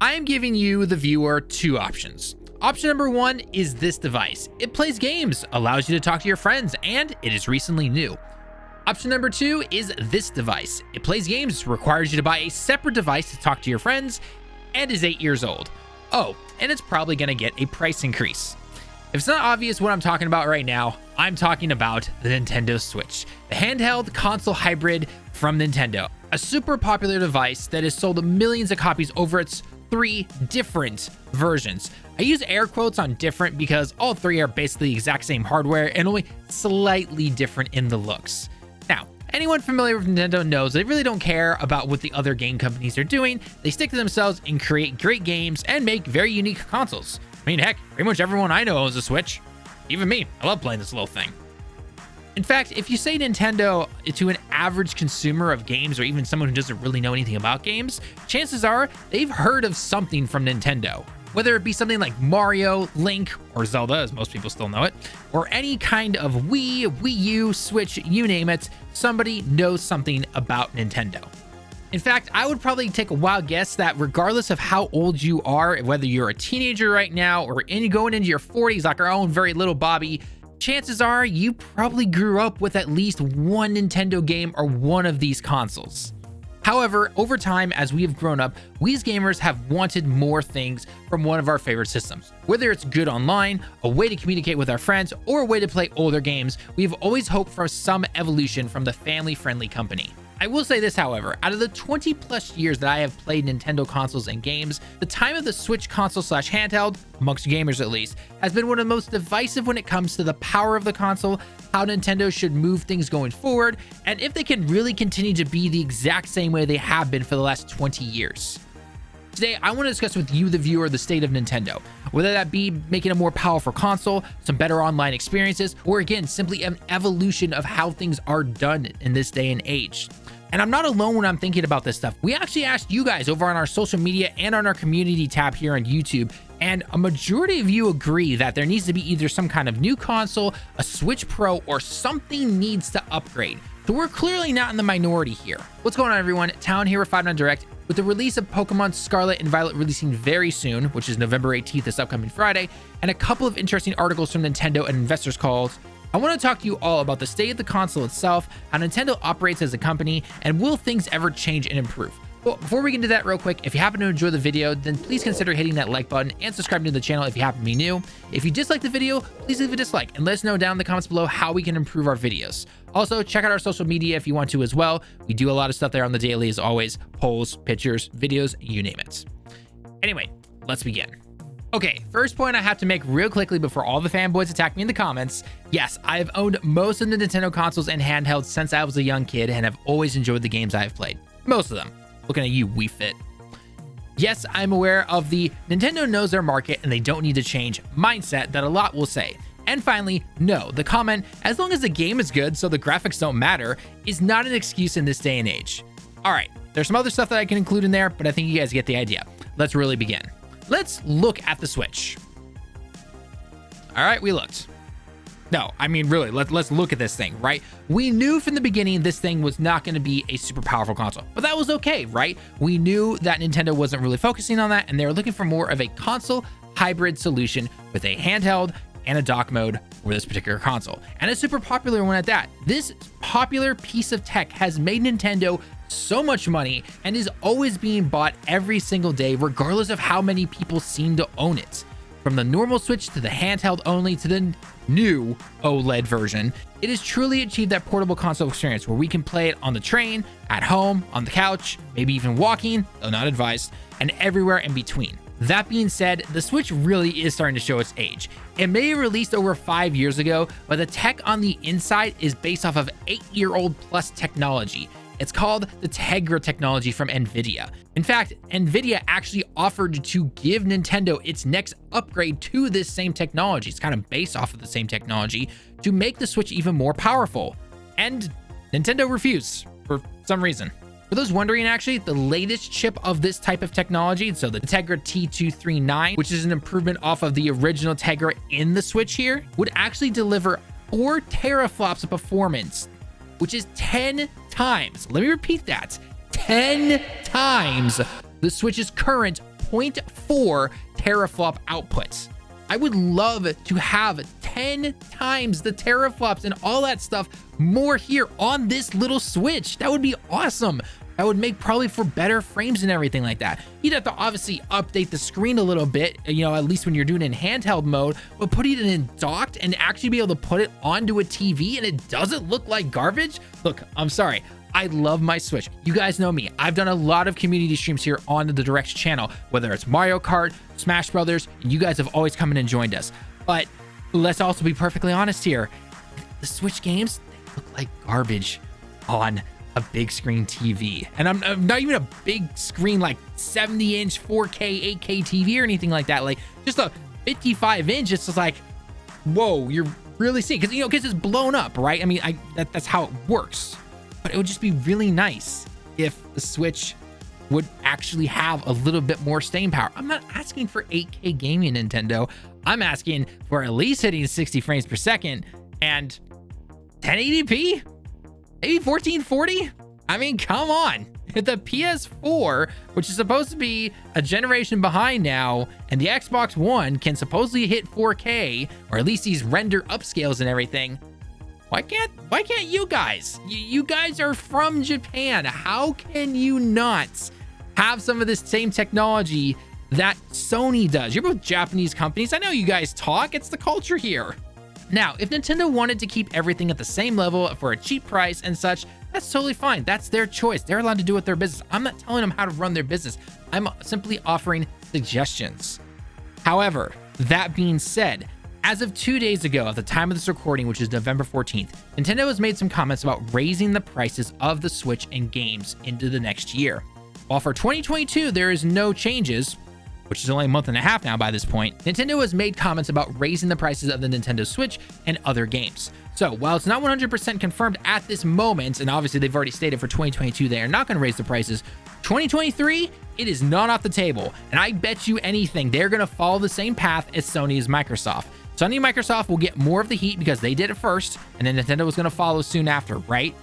I am giving you, the viewer, two options. Option number one is this device. It plays games, allows you to talk to your friends, and it is recently new. Option number two is this device. It plays games, requires you to buy a separate device to talk to your friends, and is 8 years old. Oh, and it's probably gonna get a price increase. If it's not obvious what I'm talking about right now, I'm talking about the Nintendo Switch, the handheld console hybrid from Nintendo, a super popular device that has sold millions of copies over its 3 different versions. I use air quotes on different because all 3 are basically the exact same hardware and only slightly different in the looks. Now, anyone familiar with Nintendo knows they really don't care about what the other game companies are doing. They stick to themselves and create great games and make very unique consoles. I mean, heck, pretty much everyone I know owns a Switch. Even me, I love playing this little thing. In fact, if you say Nintendo to an average consumer of games or even someone who doesn't really know anything about games, chances are they've heard of something from Nintendo. Whether it be something like Mario, Link, or Zelda, as most people still know it, or any kind of Wii, Wii U, Switch, you name it, somebody knows something about Nintendo. In fact, I would probably take a wild guess that regardless of how old you are, whether you're a teenager right now or going into your 40s like our own very little Bobby, chances are you probably grew up with at least one Nintendo game or one of these consoles. However, over time, as we have grown up, we as gamers have wanted more things from one of our favorite systems. Whether it's good online, a way to communicate with our friends, or a way to play older games, we've always hoped for some evolution from the family-friendly company. I will say this, however, out of the 20 plus years that I have played Nintendo consoles and games, the time of the Switch console / handheld, amongst gamers at least, has been one of the most divisive when it comes to the power of the console, how Nintendo should move things going forward, and if they can really continue to be the exact same way they have been for the last 20 years. Today, I want to discuss with you, the viewer, the state of Nintendo, whether that be making a more powerful console, some better online experiences, or again, simply an evolution of how things are done in this day and age. And I'm not alone when I'm thinking about this stuff. We actually asked you guys over on our social media and on our community tab here on YouTube, and a majority of you agree that there needs to be either some kind of new console, a Switch Pro, or something needs to upgrade. So we're clearly not in the minority here. What's going on, everyone? Tallen here with 5 Nine Direct. With the release of Pokemon Scarlet and Violet releasing very soon, which is November 18th, this upcoming Friday, and a couple of interesting articles from Nintendo and investors calls, I want to talk to you all about the state of the console itself, how Nintendo operates as a company, and will things ever change and improve? Well, before we get into that real quick, if you happen to enjoy the video, then please consider hitting that like button and subscribing to the channel if you happen to be new. If you dislike the video, please leave a dislike and let us know down in the comments below how we can improve our videos. Also, check out our social media if you want to as well. We do a lot of stuff there on the daily as always, polls, pictures, videos, you name it. Anyway, let's begin. Okay, first point I have to make real quickly before all the fanboys attack me in the comments. Yes, I have owned most of the Nintendo consoles and handhelds since I was a young kid and have always enjoyed the games I have played. Most of them. Looking at you, Wii Fit. Yes, I'm aware of the Nintendo knows their market and they don't need to change mindset that a lot will say. And finally, no, the comment, as long as the game is good so the graphics don't matter, is not an excuse in this day and age. Alright, there's some other stuff that I can include in there, but I think you guys get the idea. Let's really begin. Let's look at the Switch. All right, we looked. No, I mean, really, let's look at this thing, right? We knew from the beginning this thing was not going to be a super powerful console, but that was okay, right? We knew that Nintendo wasn't really focusing on that, and they were looking for more of a console hybrid solution with a handheld and a dock mode for this particular console, and a super popular one at that. This popular piece of tech has made Nintendo so much money and is always being bought every single day, regardless of how many people seem to own it. From the normal Switch to the handheld only to the new OLED version, it has truly achieved that portable console experience where we can play it on the train, at home, on the couch, maybe even walking, though not advised, and everywhere in between. That being said, the Switch really is starting to show its age. It may have released over 5 years ago, but the tech on the inside is based off of 8-year-old plus technology. It's called the Tegra technology from NVIDIA. In fact, NVIDIA actually offered to give Nintendo its next upgrade to this same technology. It's kind of based off of the same technology to make the Switch even more powerful. And Nintendo refused for some reason. For those wondering, actually, the latest chip of this type of technology, so the Tegra T239, which is an improvement off of the original Tegra in the Switch here, would actually deliver 4 teraflops of performance, which is 10 times, let me repeat that, 10 times the Switch's current 0.4 teraflop outputs. I would love to have 10 times the teraflops and all that stuff more here on this little Switch. That would be awesome. That would make probably for better frames and everything like that. You'd have to obviously update the screen a little bit, you know, at least when you're doing it in handheld mode, but putting it in docked and actually be able to put it onto a TV and it doesn't look like garbage. Look, I'm sorry. I love my Switch. You guys know me. I've done a lot of community streams here on the Directs channel, whether it's Mario Kart, Smash Brothers, and you guys have always come in and joined us. But let's also be perfectly honest here. The Switch games, they look like garbage on a big screen TV. And I'm not even a big screen like 70-inch 4K, 8K TV or anything like that. Like just a 55-inch, it's just like, whoa, you're really seeing, because, you know, because it's blown up, right? I mean, that's how it works. But it would just be really nice if the Switch would actually have a little bit more staying power. I'm not asking for 8K gaming, Nintendo. I'm asking for at least hitting 60 frames per second and 1080p, maybe 1440. I mean, come on. The PS4, which is supposed to be a generation behind now, and the Xbox One can supposedly hit 4K, or at least these render upscales and everything. Why can't you guys? You guys are from Japan. How can you not have some of this same technology that Sony does? You're both Japanese companies. I know you guys talk. It's the culture here. Now, if Nintendo wanted to keep everything at the same level for a cheap price and such, that's totally fine. That's their choice. They're allowed to do with their business. I'm not telling them how to run their business. I'm simply offering suggestions. However, that being said, as of 2 days ago, at the time of this recording, which is November 14th, Nintendo has made some comments about raising the prices of the Switch and games into the next year. While for 2022, there is no changes, which is only a month and a half now by this point, Nintendo has made comments about raising the prices of the Nintendo Switch and other games. So while it's not 100% confirmed at this moment, and obviously they've already stated for 2022 they are not going to raise the prices, 2023, it is not off the table. And I bet you anything, they're going to follow the same path as Sony's Microsoft. Sony and Microsoft will get more of the heat because they did it first, and then Nintendo was going to follow soon after, right?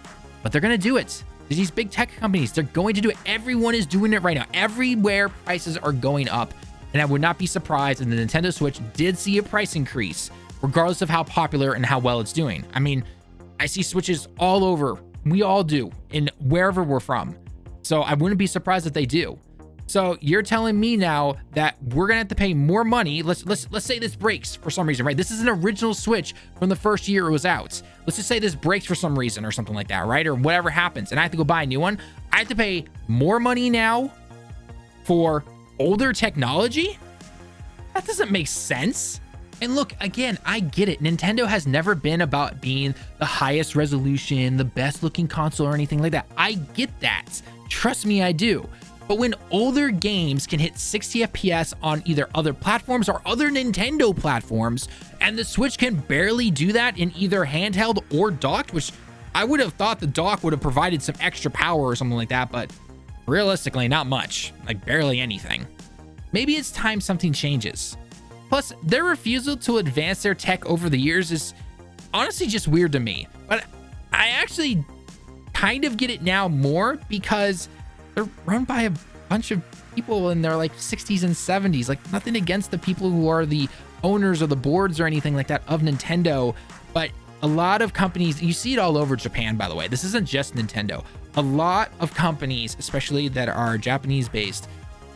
But they're going to do it. These big tech companies, they're going to do it. Everyone is doing it right now. Everywhere prices are going up. And I would not be surprised if the Nintendo Switch did see a price increase, regardless of how popular and how well it's doing. I mean, I see Switches all over. We all do, in wherever we're from. So I wouldn't be surprised if they do. So you're telling me now that we're gonna have to pay more money. Let's say this breaks for some reason, right? This is an original Switch from the first year it was out. Let's just say this breaks for some reason or something like that, right? Or whatever happens, and I have to go buy a new one. I have to pay more money now for older technology? That doesn't make sense. And look, again, I get it. Nintendo has never been about being the highest resolution, the best looking console or anything like that. I get that. Trust me, I do. But when older games can hit 60 FPS on either other platforms or other Nintendo platforms, and the Switch can barely do that in either handheld or docked, which I would have thought the dock would have provided some extra power or something like that, but realistically, not much, like barely anything. Maybe it's time something changes. Plus, their refusal to advance their tech over the years is honestly just weird to me, but I actually kind of get it now more because they're run by a bunch of people in their like 60s and 70s. Like, nothing against the people who are the owners of the boards or anything like that of Nintendo, but a lot of companies, you see it all over Japan, by the way. This isn't just Nintendo. A lot of companies, especially that are Japanese based,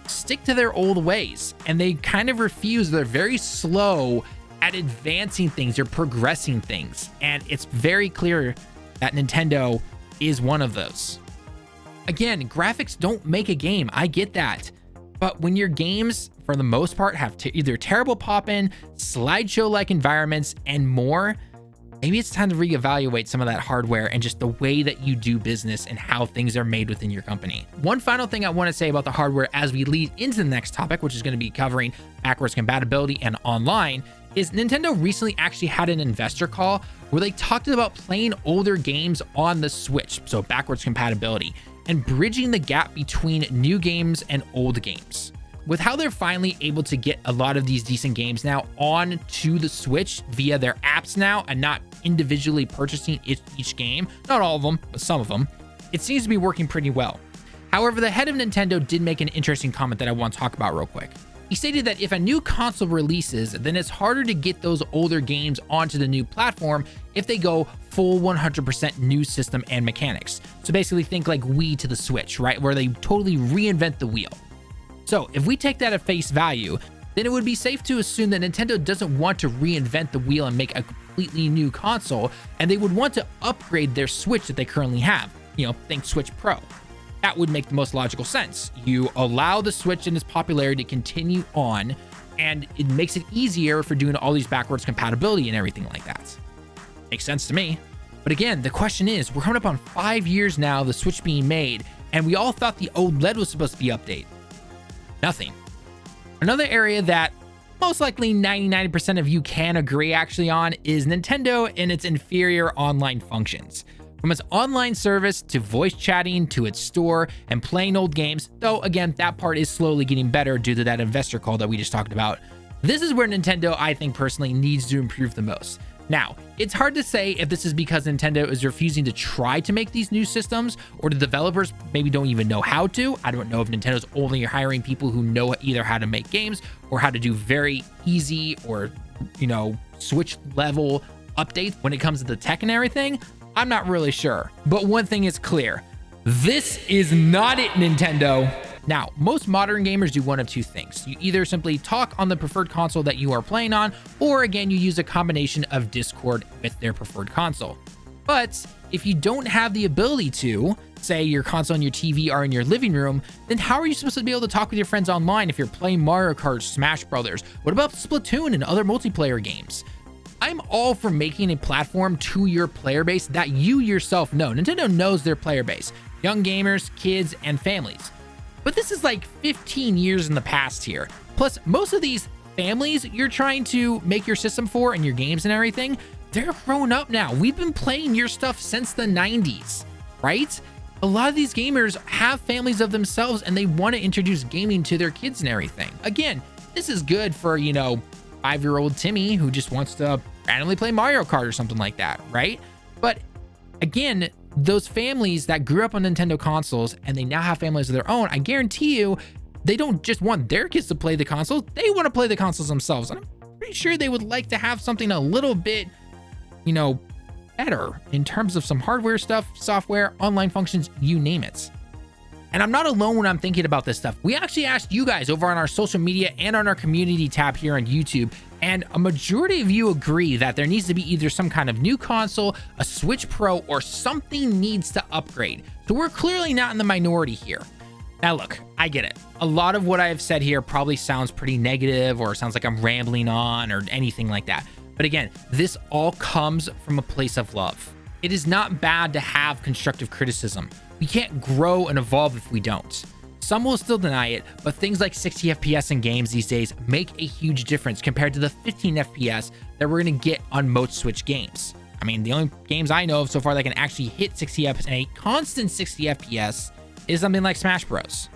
stick to their old ways, and they kind of refuse. They're very slow at advancing things. They're progressing things, and it's very clear that Nintendo is one of those. Again, graphics don't make a game. I get that. But when your games, for the most part, have either terrible pop-in, slideshow-like environments, and more, maybe it's time to reevaluate some of that hardware and just the way that you do business and how things are made within your company. One final thing I want to say about the hardware as we lead into the next topic, which is going to be covering backwards compatibility and online, is Nintendo recently actually had an investor call where they talked about playing older games on the Switch, so backwards compatibility, and bridging the gap between new games and old games. With how they're finally able to get a lot of these decent games now on to the Switch via their apps now and not individually purchasing each game, not all of them, but some of them, it seems to be working pretty well. However, the head of Nintendo did make an interesting comment that I want to talk about real quick. He stated that if a new console releases, then it's harder to get those older games onto the new platform if they go full 100% new system and mechanics. So basically think like Wii to the Switch, right? Where they totally reinvent the wheel. So if we take that at face value, then it would be safe to assume that Nintendo doesn't want to reinvent the wheel and make a completely new console, and they would want to upgrade their Switch that they currently have. Think Switch Pro. That would make the most logical sense. You allow the Switch and its popularity to continue on, and it makes it easier for doing all these backwards compatibility and everything like that. Makes sense to me. But again, the question is, we're coming up on 5 years now of the Switch being made, and we all thought the OLED was supposed to be updated. Nothing. Another area that most likely 99% of you can agree actually on is Nintendo and its inferior online functions. From its online service to voice chatting to its store and playing old games, though again, that part is slowly getting better due to that investor call that we just talked about. This is where Nintendo, I think personally, needs to improve the most. Now, it's hard to say if this is because Nintendo is refusing to try to make these new systems, or the developers maybe don't even know how to. I don't know if Nintendo's only hiring people who know either how to make games or how to do very easy or, Switch level updates when it comes to the tech and everything. I'm not really sure. But one thing is clear. This is not it, Nintendo. Now, most modern gamers do one of two things. You either simply talk on the preferred console that you are playing on, or again, you use a combination of Discord with their preferred console. But if you don't have the ability to, say your console and your TV are in your living room, then how are you supposed to be able to talk with your friends online if you're playing Mario Kart, Smash Brothers? What about Splatoon and other multiplayer games? I'm all for making a platform to your player base that you yourself know. Nintendo knows their player base, young gamers, kids, and families. But this is like 15 years in the past here. Plus, most of these families you're trying to make your system for and your games and everything, they're grown up now. We've been playing your stuff since the 90s, right? A lot of these gamers have families of themselves and they want to introduce gaming to their kids and everything. Again, this is good for, 5-year-old Timmy who just wants to randomly play Mario Kart or something like that, right? But again, those families that grew up on Nintendo consoles and they now have families of their own, I guarantee you, they don't just want their kids to play the consoles, they want to play the consoles themselves. And I'm pretty sure they would like to have something a little bit, better in terms of some hardware stuff, software, online functions, you name it. And I'm not alone when I'm thinking about this stuff. We actually asked you guys over on our social media and on our community tab here on YouTube, and a majority of you agree that there needs to be either some kind of new console, a Switch Pro, or something needs to upgrade. So we're clearly not in the minority here. Now look, I get it. A lot of what I have said here probably sounds pretty negative or sounds like I'm rambling on or anything like that. But again, this all comes from a place of love. It is not bad to have constructive criticism. We can't grow and evolve if we don't. Some will still deny it, but things like 60 FPS in games these days make a huge difference compared to the 15 FPS that we're going to get on most Switch games. I mean, the only games I know of so far that can actually hit 60 FPS and a constant 60 FPS is something like Smash Bros.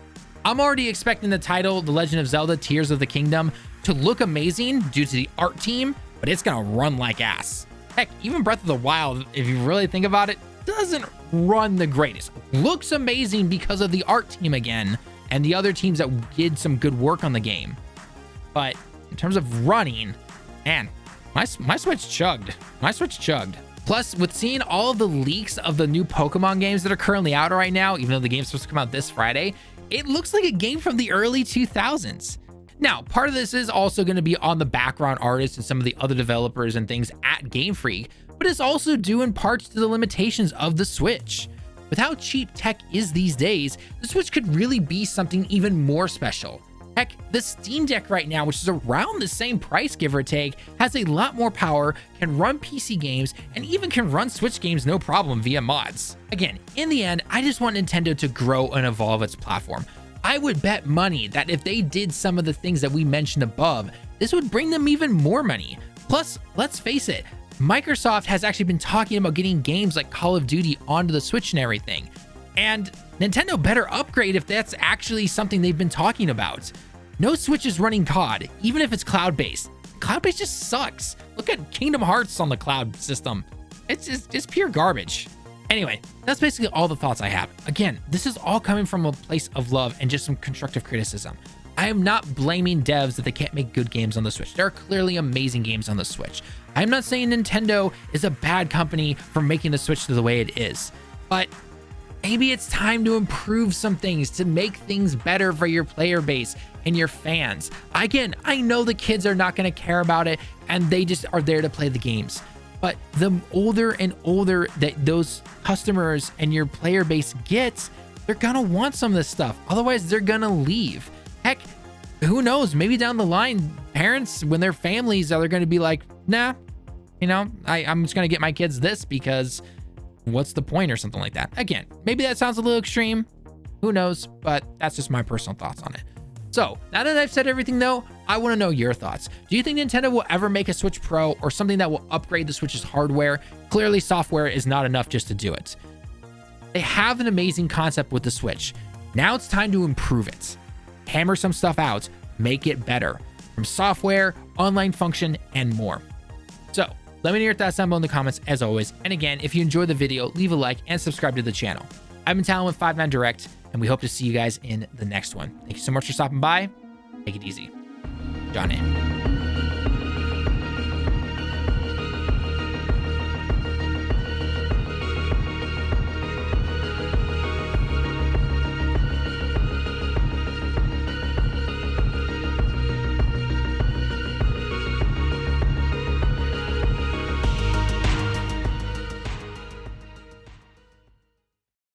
I'm already expecting the title, The Legend of Zelda Tears of the Kingdom, to look amazing due to the art team, but it's going to run like ass. Heck, even Breath of the Wild, if you really think about it, doesn't run the greatest. Looks amazing because of the art team again, and the other teams that did some good work on the game. But in terms of running, man, my Switch chugged. My Switch chugged. Plus, with seeing all of the leaks of the new Pokemon games that are currently out right now, even though the game's supposed to come out this Friday, it looks like a game from the early 2000s. Now, part of this is also going to be on the background artists and some of the other developers and things at Game Freak, but it's also due in parts to the limitations of the Switch. With how cheap tech is these days, the Switch could really be something even more special. Heck, the Steam Deck right now, which is around the same price, give or take, has a lot more power, can run PC games, and even can run Switch games no problem via mods. Again, in the end, I just want Nintendo to grow and evolve its platform. I would bet money that if they did some of the things that we mentioned above, this would bring them even more money. Plus, let's face it, Microsoft has actually been talking about getting games like Call of Duty onto the Switch and everything. And Nintendo better upgrade if that's actually something they've been talking about. No Switch is running COD, even if it's cloud-based. Cloud-based just sucks. Look at Kingdom Hearts on the cloud system. It's pure garbage. Anyway, that's basically all the thoughts I have. Again, this is all coming from a place of love and just some constructive criticism. I am not blaming devs that they can't make good games on the Switch. There are clearly amazing games on the Switch. I'm not saying Nintendo is a bad company for making the Switch the way it is, but maybe it's time to improve some things to make things better for your player base and your fans. Again, I know the kids are not going to care about it and they just are there to play the games. But the older and older that those customers and your player base gets, they're going to want some of this stuff. Otherwise, they're going to leave. Heck, who knows? Maybe down the line, parents, when their families are going to be like, nah, you know, I'm just going to get my kids this because what's the point or something like that. Again, maybe that sounds a little extreme. Who knows? But that's just my personal thoughts on it. So now that I've said everything though, I want to know your thoughts. Do you think Nintendo will ever make a Switch Pro or something that will upgrade the Switch's hardware? Clearly software is not enough just to do it. They have an amazing concept with the Switch. Now it's time to improve it. Hammer some stuff out, make it better. From software, online function, and more. So let me know your thoughts down below in the comments as always. And again, if you enjoyed the video, leave a like and subscribe to the channel. I've been Tallen with 59 Direct, and we hope to see you guys in the next one. Thank you so much for stopping by. Take it easy. John in.